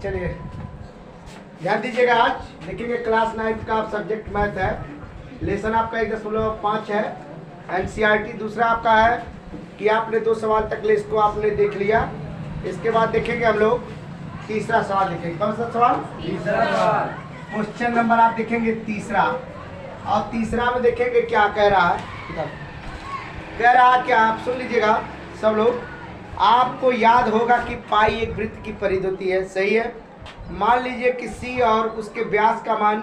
चलिए ध्यान दीजिएगा। आज देखेंगे क्लास 9 का सब्जेक्ट मैथ है। लेसन आपका 1.5 है। एनसीईआरटी दूसरा आपका है कि आपने 2 सवाल तक ले इसको आपने देख लिया। इसके बाद देखेंगे हम लोग तीसरा सवाल देखेंगे। कौन सा सवाल? तीसरा सवाल। क्वेश्चन नंबर आप देखेंगे तीसरा, और तीसरा में देखेंगे क्या कह रहा है। कह रहा है क्या, आप सुन लीजिएगा सब लोग। आपको याद होगा कि पाई एक वृत्त की परिधि होती है, सही है। मान लीजिए कि सी और उसके व्यास का मान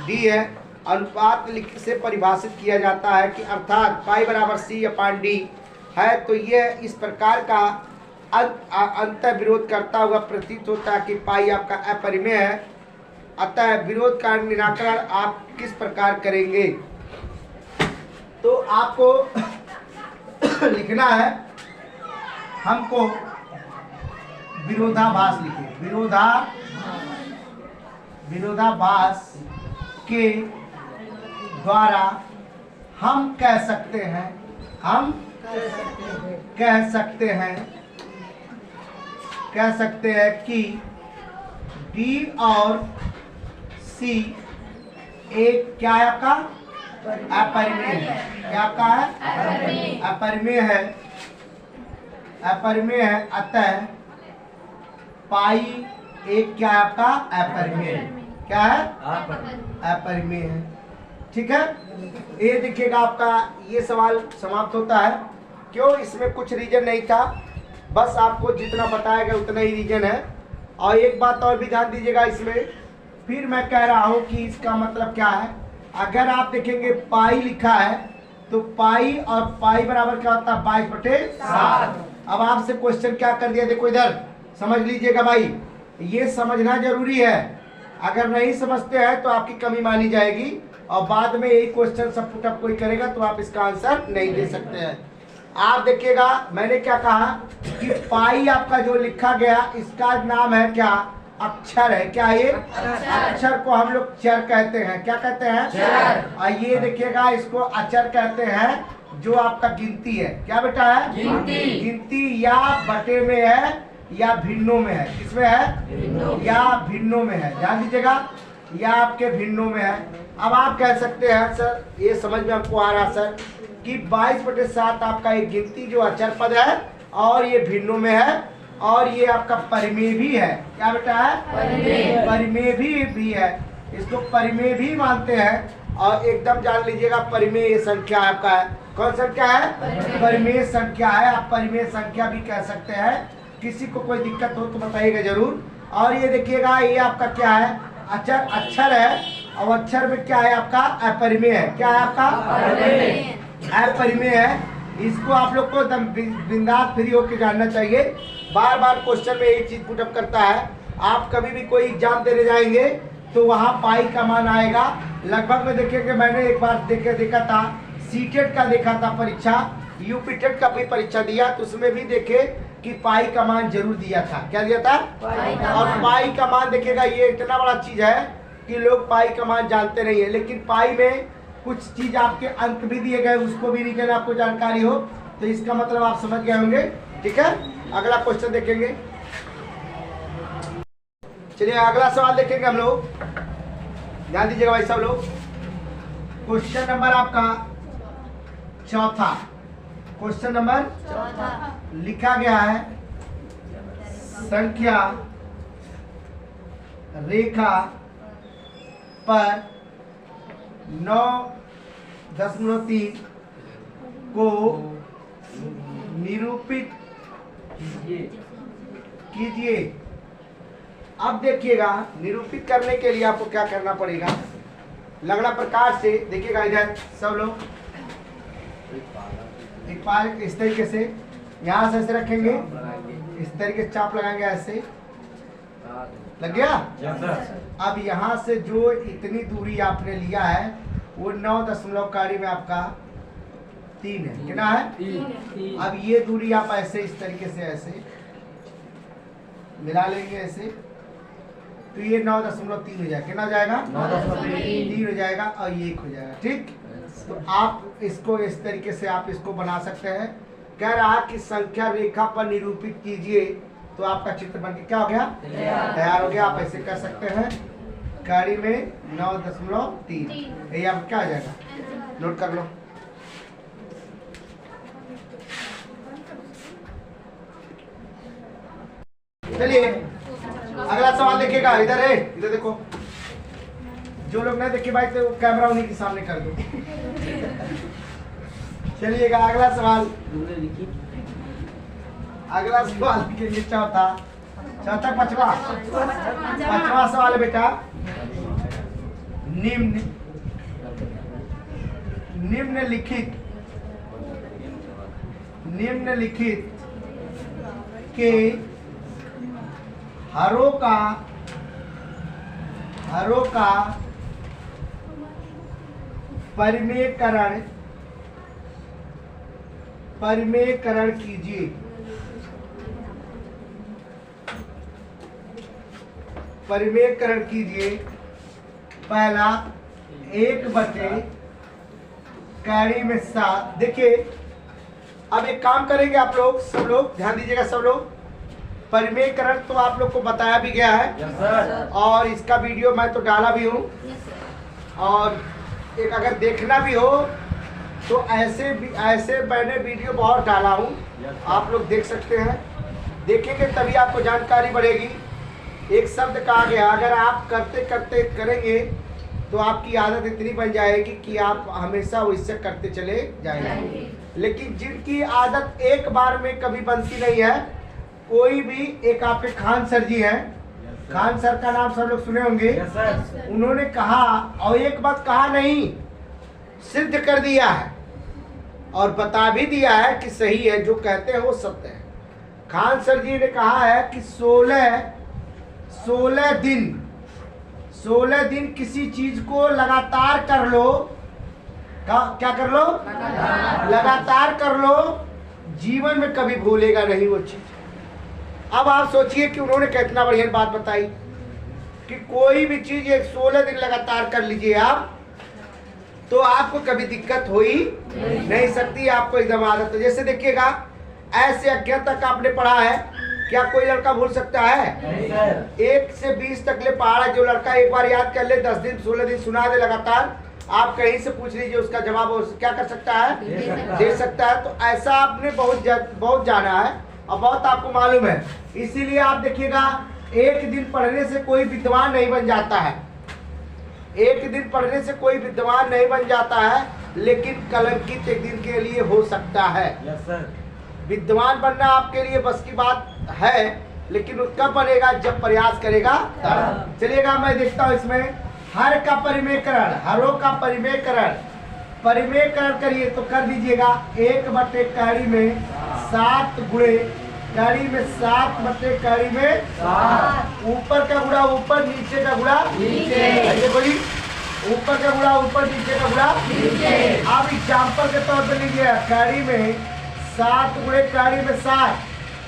डी है। अनुपात से परिभाषित किया जाता है कि अर्थात पाई बराबर सी अपान डी है, तो यह इस प्रकार का अंत विरोध करता हुआ प्रतीत होता है कि पाई आपका अपरिमेय है। अतः विरोध का निराकरण आप किस प्रकार करेंगे? तो आपको लिखना है, हमको विरोधाभास लिखे। विरोधाभास के द्वारा हम कह सकते हैं कि डी और सी एक क्या है आपका? अपरिमेय है। क्या आपका है? अपरिमेय है। अपरिमेय है। अतः पाई एक क्या है आपका? अपरिमेय। क्या है? अपरिमेय है। ठीक है। ये देखिएगा आपका ये सवाल समाप्त होता है। क्यों? इसमें कुछ रीजन नहीं था, बस आपको जितना बताया गया उतना ही रीजन है। और एक बात और भी ध्यान दीजिएगा इसमें, फिर मैं कह रहा हूं कि इसका मतलब क्या है। अगर आप देखेंगे पाई लिखा है तो पाई और पाई बराबर क्या होता है? 22/7। अब आपसे क्वेश्चन क्या कर दिया, देखो इधर समझ लीजिएगा भाई, ये समझना जरूरी है। अगर नहीं समझते हैं तो आपकी कमी मानी जाएगी और बाद में यही क्वेश्चन सब पुटअप कोई करेगा तो आप इसका आंसर नहीं दे सकते हैं। आप देखिएगा मैंने क्या कहा कि पाई आपका जो लिखा गया इसका नाम है क्या? अक्षर है। क्या ये? अक्षर को हम लोग चर कहते हैं। क्या कहते हैं? चर। और ये देखिएगा इसको अचर कहते हैं जो आपका गिनती है। क्या बेटा है? गिनती या बटे में है या भिन्नों में है। किसमें है? या भिन्नों में है। ध्यान दीजिएगा, या आपके भिन्नों में है। अब आप कह सकते हैं सर ये समझ में हमको आ रहा सर कि 22/7 आपका एक गिनती जो अचर पद है और ये भिन्नों में है और ये आपका परिमेय भी है। क्या बेटा है? परिमेय भी है। इसको परिमेय भी मानते हैं। और एकदम जान लीजिएगा परिमेय संख्या आपका है। कौन संख्या है? परिमेय संख्या है। आप परिमेय संख्या भी कह सकते हैं। किसी को कोई दिक्कत हो तो बताइएगा जरूर। और ये देखिएगा ये आपका क्या है? अक्षर है। और अक्षर में क्या है आपका? अपरिमेय है। क्या है आपका? अपरिमेय है। इसको आप लोग को बिंदास फ्री होकर जानना चाहिए। बार बार क्वेश्चन में एक चीज पुटअप करता है। आप कभी भी कोई एग्जाम देने जाएंगे तो वहाँ पाई का मान आएगा। लगभग में देखिए मैंने एक बार देखा था, सीटेट का देखा था परीक्षा, यूपीटेट का भी परीक्षा दिया तो उसमें भी देखे कि पाई का मान जरूर दिया था। क्या दिया था? और पाई का मान देखिएगा ये इतना बड़ा चीज है कि लोग पाई का मान जानते नहीं है, लेकिन पाई में कुछ चीज आपके अंक भी दिए गए, उसको भी रीजन आपको जानकारी हो तो इसका मतलब आप समझ गए होंगे। ठीक है, अगला क्वेश्चन देखेंगे। चलिए अगला सवाल देखेंगे हम लोग। ध्यान दीजिएगा भाई सब लोग। क्वेश्चन नंबर आपका चौथा। क्वेश्चन नंबर चौथा लिखा गया है, संख्या रेखा पर 9.3 को निरूपित कीजिए। अब देखिएगा निरूपित करने के लिए आपको क्या करना पड़ेगा, लगना प्रकार से देखिएगा इधर सब लोग। एक पाल इस तरीके से यहाँ से ऐसे रखेंगे, इस तरीके से चाप लगाएंगे, ऐसे लग गया। अब यहाँ से जो इतनी दूरी आपने लिया है वो 9.3 में आपका 3 है। कितना है? 3। अब ये दूरी आप ऐसे इस तरीके से ऐसे मिला लेंगे ऐसे, तो ये 9.3 हो जाएगा। कितना हो जाएगा? 9.3 हो जाएगा और ये 1 हो जाएगा। ठीक, तो आप इसको इस तरीके से आप इसको बना सकते हैं। कह रहा कि संख्या रेखा पर निरूपित कीजिए तो आपका चित्र बन के क्या हो गया, तैयार हो गया। आप ऐसे कर सकते हैं, कड़ी में 9.3, ये आपका क्या आ जाएगा, नोट कर लो। चलिए अगला सवाल देखिएगा, इधर है, इधर देखो। जो लोग नहीं देखे भाई तो कैमरा उन्हीं के सामने कर दो। चलिएगा अगला सवाल, अगला सवाल लिखेंगे चौथा पांचवा सवाल है बेटा। निम्नलिखित के हरों का परिमेयकरण कीजिए। परिमेयकरण कीजिए। पहला 1/7। देखिए अब एक काम करेंगे आप लोग, सब लोग ध्यान दीजिएगा, सब लोग। परिमेयकरण तो आप लोग को बताया भी गया है और इसका वीडियो मैं तो डाला भी हूँ, और एक अगर देखना भी हो तो ऐसे मैंने वीडियो बहुत डाला हूँ, आप लोग देख सकते हैं। देखेंगे तभी आपको जानकारी बढ़ेगी। एक शब्द कहा गया, अगर आप करते करते करेंगे तो आपकी आदत इतनी बन जाएगी कि आप हमेशा वैसे करते चले जाएंगे। लेकिन जिनकी आदत एक बार में कभी बनती नहीं है, कोई भी, एक आपके खान सर जी हैं, खान सर का नाम सब लोग सुने होंगे। उन्होंने कहा, और एक बात कहा नहीं, सिद्ध कर दिया है और बता भी दिया है कि सही है, जो कहते हैं वो सत्य है। खान सर जी ने कहा है कि 16 दिन किसी चीज को लगातार कर लो, क्या कर लो, लगातार कर लो, जीवन में कभी भूलेगा नहीं वो चीज। अब आप सोचिए कि उन्होंने कितना बढ़िया बात बताई कि कोई भी चीज 16 दिन लगातार कर लीजिए आप, तो आपको कभी दिक्कत हो ही नहीं सकती, आपको एकदम आदत है। जैसे देखिएगा, ऐसे अज्ञा तक आपने पढ़ा है, क्या कोई लड़का भूल सकता है? 1 से 20 तक ले पढ़ा है। जो लड़का एक बार याद कर ले, 10 दिन 16 दिन सुना दे लगातार, आप कहीं से पूछ लीजिए, उसका जवाब वो क्या कर सकता है, दे सकता है। तो ऐसा आपने बहुत जाना है और बहुत आपको मालूम है। इसीलिए आप देखिएगा, एक दिन पढ़ने से कोई विद्वान नहीं बन जाता है, एक दिन पढ़ने से कोई विद्वान नहीं बन जाता है, लेकिन कलंकित एक दिन के लिए हो सकता है। विद्वान बनना आपके लिए बस की बात है, लेकिन कब बनेगा, जब प्रयास करेगा तब। चलिएगा मैं देखता हूँ इसमें, हर का परिमेयकरण, हरों का परिमेयकरण करिए तो कर दीजिएगा 1/7 में 7 गुणे कड़ी में 7/7 में 7। ऊपर का गुणा ऊपर, नीचे का गुणा नीचे। ऐसे बोली, ऊपर का गुणा ऊपर, नीचे का गुणा नीचे। आप एग्जाम्पल के तौर पर लीजिए, कड़ी में 7 गुणे कड़ी में 7,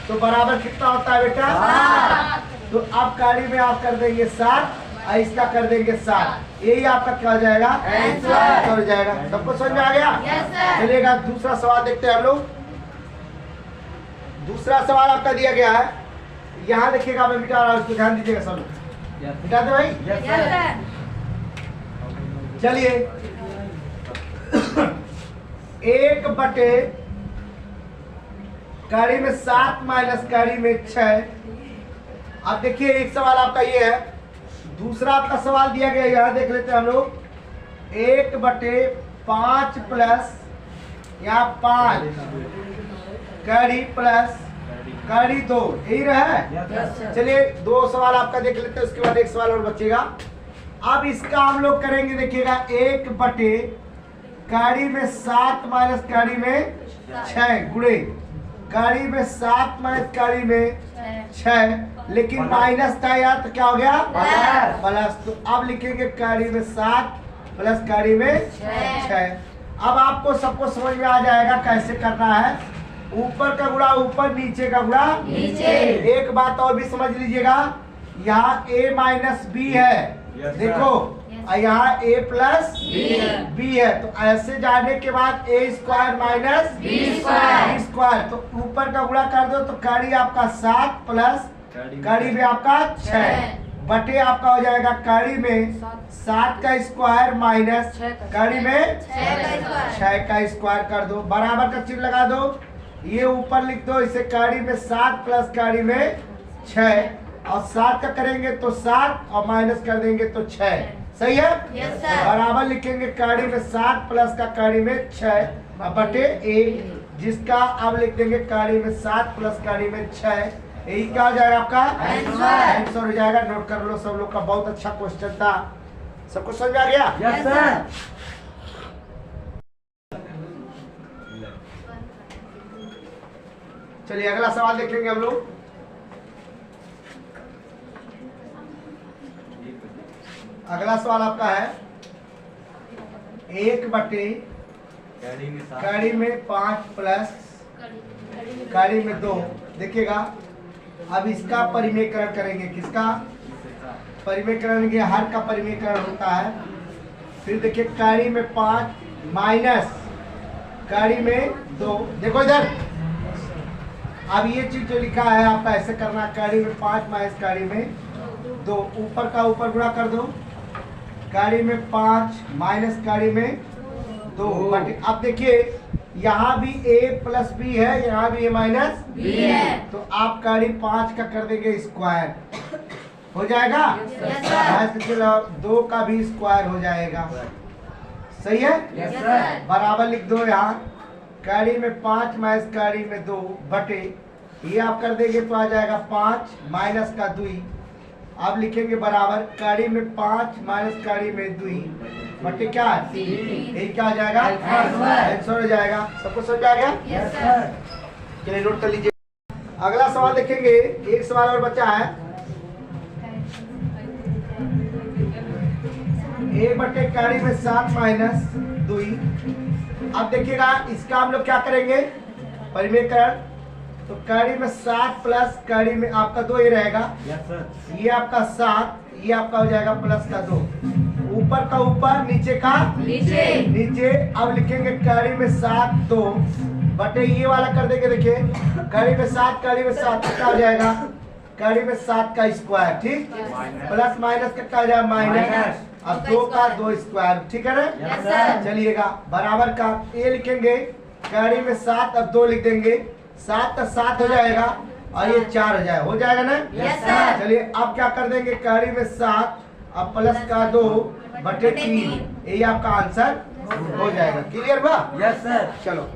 तो बराबर कितना होता है बेटा, 7। तो अब कड़ी में आप कर देंगे 7 और इसका कर देंगे 7, यही आपका क्या हो जाएगा, आंसर हो जाएगा। सबको समझ में आ गया? चलिएगा दूसरा सवाल देखते हैं हम लोग। दूसरा सवाल आपका दिया गया है, यहाँ देखिएगा, मैं मिटा रहा हूँ, उसको ध्यान दीजिएगा सब लोग। मिटा दे भाई। चलिए 1/7 कड़ी में 7 माइनस कड़ी में 6। अब देखिए एक सवाल आपका ये है, दूसरा आपका सवाल दिया गया, यहाँ देख लेते हैं हम लोग। 1/5 प्लस यहाँ 5 कड़ी प्लस कड़ी 2, यही रहा। चलिए 2 सवाल आपका देख लेते हैं, उसके बाद एक सवाल और बचेगा। अब इसका हम लोग करेंगे, देखिएगा 1/7 कड़ी में 7 माइनस कड़ी में 6 गुणे कड़ी में 7 माइनस कड़ी में 6, लेकिन माइनस था यार, तो क्या हो गया, प्लस। तो अब लिखेंगे कड़ी में 7 प्लस कड़ी में 6। अब आपको सबको समझ में आ जाएगा कैसे करना है। ऊपर का गुणा ऊपर, नीचे का गुणा नीचे। एक बात और भी समझ लीजिएगा, यहाँ a माइनस बी है, देखो और यहाँ a प्लस b है, तो ऐसे जाने के बाद a square minus b square, तो ऊपर का गुणा कर दो तो कड़ी आपका 7 प्लस कड़ी में आपका 6 बटे आपका हो जाएगा कड़ी में 7 का स्क्वायर माइनस कड़ी में 6 का स्क्वायर कर दो, बराबर का चिन्ह लगा दो, ये ऊपर लिख दो, इसे कड़ी में 7 प्लस कड़ी में 6 और 7 का करेंगे तो 7 और माइनस कर देंगे तो 6, सही है। बराबर लिखेंगे कड़ी में 7 प्लस का कड़ी में 6 बटे 1, जिसका अब लिख देंगे कड़ी में 7 प्लस कड़ी में 6, यही क्या हो जाएगा आपका आंसर हो जाएगा। नोट कर लो, सब लोग का बहुत अच्छा क्वेश्चन था, सबको समझ आ गया? Yes sir. चलिए अगला सवाल देखेंगे हम लोग। अगला सवाल आपका है 1 बटे कड़ी में 5 प्लस कड़ी में 2। देखिएगा अब इसका परिमेयकरण करेंगे, किसका परिमेयकरण? के हर का परिमेयकरण होता है। फिर देखिए कड़ी में 5 माइनस कड़ी में 2, देखो इधर, अब ये चीज जो लिखा है आपका ऐसे करना, कड़ी में 5 माइनस कड़ी में 2, ऊपर का ऊपर गुणा कर दो, कड़ी में 5 माइनस कड़ी में 2 बटे, अब देखिए यहाँ भी a प्लस b है, यहाँ भी a माइनस b है, तो आप कड़ी 5 का कर देंगे स्क्वायर, हो जाएगा। यस 2 का भी स्क्वायर हो जाएगा, सही है। Yes sir. बराबर लिख दो, यहाँ कड़ी में 5 माइनस कड़ी में 2 बटे, ये आप कर देंगे तो आ जाएगा 5 माइनस का 2, अब लिखेंगे बराबर कड़ी में 5 माइनस कड़ी में 2 बटे क्या 3, यही क्या हो जाएगा आंसर हो जाएगा। सबको समझ आ गया? Yes sir. चलिए नोट कर लीजिए। अगला सवाल देखेंगे, एक सवाल और बचा है। 1 बटे कड़ी में 7 माइनस 2। अब देखिएगा इसका हम लोग क्या करेंगे परिमेयकरण, तो कड़ी में 7 प्लस कड़ी में आपका 2 ही रहेगा, यस सर। ये आपका 7, ये आपका हो जाएगा प्लस का 2, ऊपर का ऊपर नीचे का नीचे। अब लिखेंगे कड़ी में 7 2 बटे, ये वाला कर देंगे, देखिए कड़ी में 7 कड़ी में 7 क्या हो जाएगा कड़ी में 7 का स्क्वायर, ठीक, प्लस माइनस का हो जाएगा माइनस, अब 2 का 2 स्क्वायर, ठीक है ना। चलिएगा बराबर का ये लिखेंगे कड़ी में 7, अब 2 लिख देंगे, 7 का 7 हो जाएगा और ये 4 हो जाएगा ना। चलिए अब क्या कर देंगे कड़ी में 7 अब प्लस का 2 बटे 3, यही आपका आंसर हो जाएगा। क्लियर बा? Yes sir. चलो